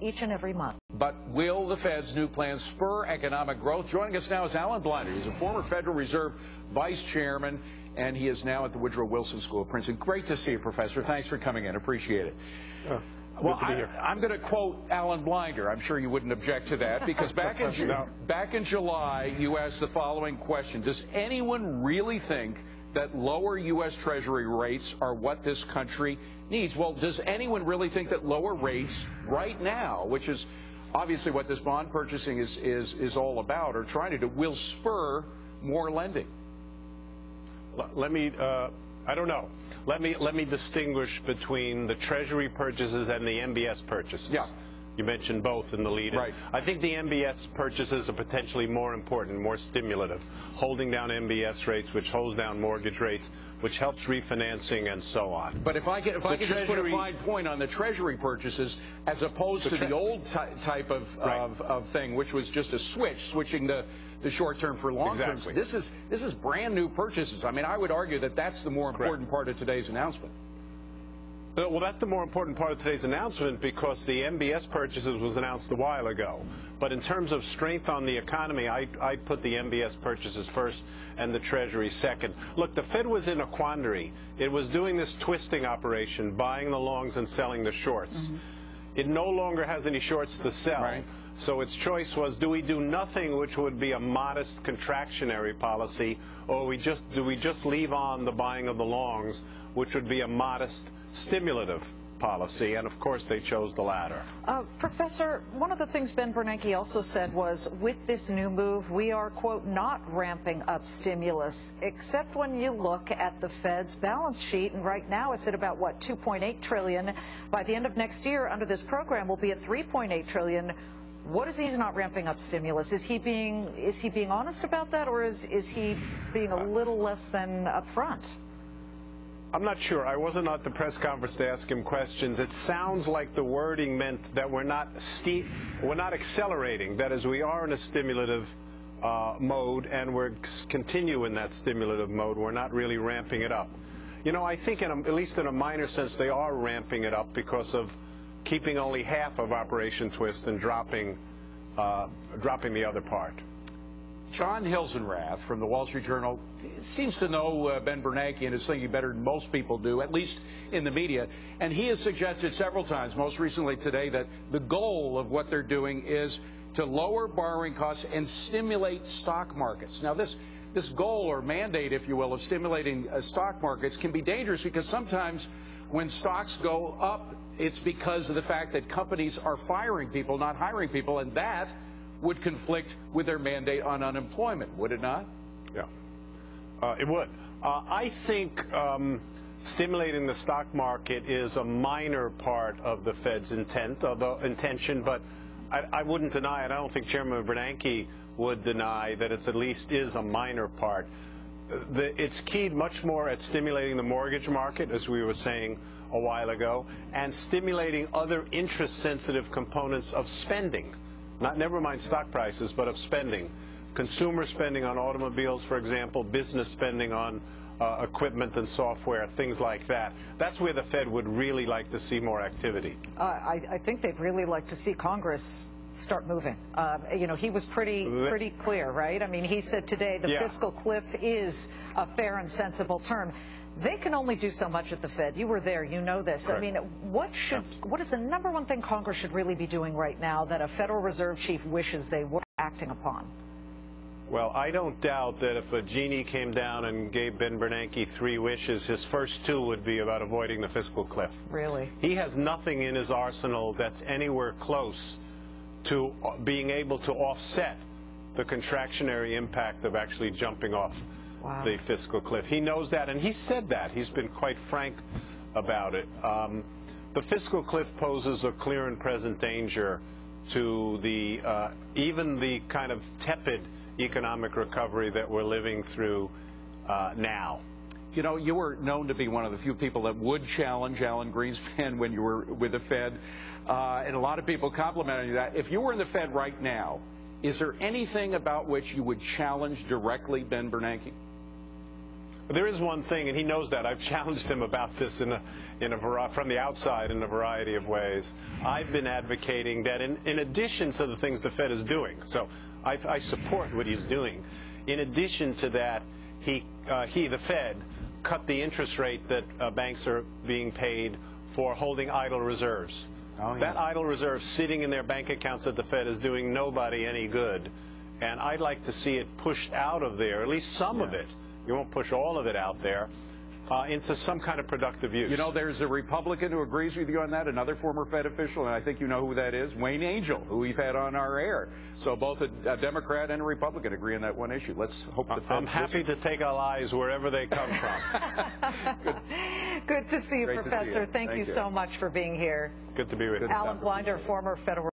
each and every month. But will the Fed's new plan spur economic growth? Joining us now is Alan Blinder. He's a former Federal Reserve Vice Chairman, and he is now at the Woodrow Wilson School of Princeton. Great to see you, Professor. Thanks for coming in. Appreciate it. Well, I'm going to quote Alan Blinder. I'm sure you wouldn't object to that, because back in July, you asked the following question: does anyone really think that lower U.S. Treasury rates are what this country needs? Well, does anyone really think that lower rates right now, which is obviously what this bond purchasing is all about, or trying to do, will spur more lending? Let me, I don't know. Let me distinguish between the Treasury purchases and the MBS purchases. Yeah. You mentioned both in the lead. Right. I think the MBS purchases are potentially more important, more stimulative, holding down MBS rates, which holds down mortgage rates, which helps refinancing and so on. But if I could just put a fine point on the Treasury purchases, as opposed to the old type of thing, which was just a switching the short term for long term. Exactly. This is brand new purchases. I mean, I would argue that that's the more important part of today's announcement. Well, that's the more important part of today's announcement, because the MBS purchases was announced a while ago. But in terms of strength on the economy, I put the MBS purchases first and the Treasury second. Look, the Fed was in a quandary. It was doing this twisting operation, buying the longs and selling the shorts. Mm-hmm. It no longer has any shorts to sell. Right. So its choice was, do we do nothing, which would be a modest contractionary policy, or do we just leave on the buying of the longs, which would be a modest stimulative policy? And of course they chose the latter. Professor, one of the things Ben Bernanke also said was, with this new move, we are, quote, not ramping up stimulus, except when you look at the Fed's balance sheet, and right now it's at about, what, 2.8 trillion. By the end of next year, under this program, we'll be at 3.8 trillion. What is he's not ramping up stimulus? Is he being honest about that, or is he being a little less than upfront? I'm not sure. I wasn't at the press conference to ask him questions. It sounds like the wording meant that we're not accelerating. That is, we are in a stimulative mode, and we're continue in that stimulative mode. We're not really ramping it up. You know, I think at least in a minor sense they are ramping it up, because of keeping only half of Operation Twist and dropping the other part. John Hilsenrath from the Wall Street Journal seems to know Ben Bernanke and his thinking better than most people do, at least in the media. And he has suggested several times, most recently today, that the goal of what they're doing is to lower borrowing costs and stimulate stock markets. Now, this goal or mandate, if you will, of stimulating stock markets can be dangerous, because sometimes when stocks go up, it's because of the fact that companies are firing people, not hiring people, and that would conflict with their mandate on unemployment, would it not? Yeah, it would. I think stimulating the stock market is a minor part of the Fed's intention, but I wouldn't deny it. I don't think Chairman Bernanke would deny that it at least is a minor part. It's keyed much more at stimulating the mortgage market, as we were saying a while ago, and stimulating other interest-sensitive components of spending. Never mind stock prices, but of spending. Consumer spending on automobiles, for example, business spending on equipment and software, things like that. That's where the Fed would really like to see more activity. I think they'd really like to see Congress start moving. You know, he was pretty clear, right? I mean, he said today the fiscal cliff is a fair and sensible term. They can only do so much at the Fed. You were there, you know this. Right. I mean, what is the number one thing Congress should really be doing right now that a Federal Reserve chief wishes they were acting upon? Well, I don't doubt that if a genie came down and gave Ben Bernanke 3 wishes, his first 2 would be about avoiding the fiscal cliff. Really? He has nothing in his arsenal that's anywhere close to being able to offset the contractionary impact of actually jumping off the fiscal cliff. He knows that, and he said that. He's been quite frank about it. The fiscal cliff poses a clear and present danger to the even the kind of tepid economic recovery that we're living through now. You know, you were known to be one of the few people that would challenge Alan Greenspan when you were with the Fed, and a lot of people complimented you that. If you were in the Fed right now, is there anything about which you would challenge directly Ben Bernanke? There is one thing, and he knows that. I've challenged him about this from the outside in a variety of ways. I've been advocating that in addition to the things the Fed is doing, so I support what he's doing. In addition to that, the Fed, cut the interest rate that banks are being paid for holding idle reserves. Oh, yeah. That idle reserve sitting in their bank accounts at the Fed is doing nobody any good. And I'd like to see it pushed out of there, at least some of it. You won't push all of it out there, into some kind of productive use. You know, there's a Republican who agrees with you on that, another former Fed official, and I think you know who that is, Wayne Angel, who we've had on our air. So both a Democrat and a Republican agree on that one issue. Let's hope the Fed... I'm happy to take our lies wherever they come from. Good to see you, Great Professor. To see you. Thank you so much for being here. Good to be with you. Alan Blinder, former federal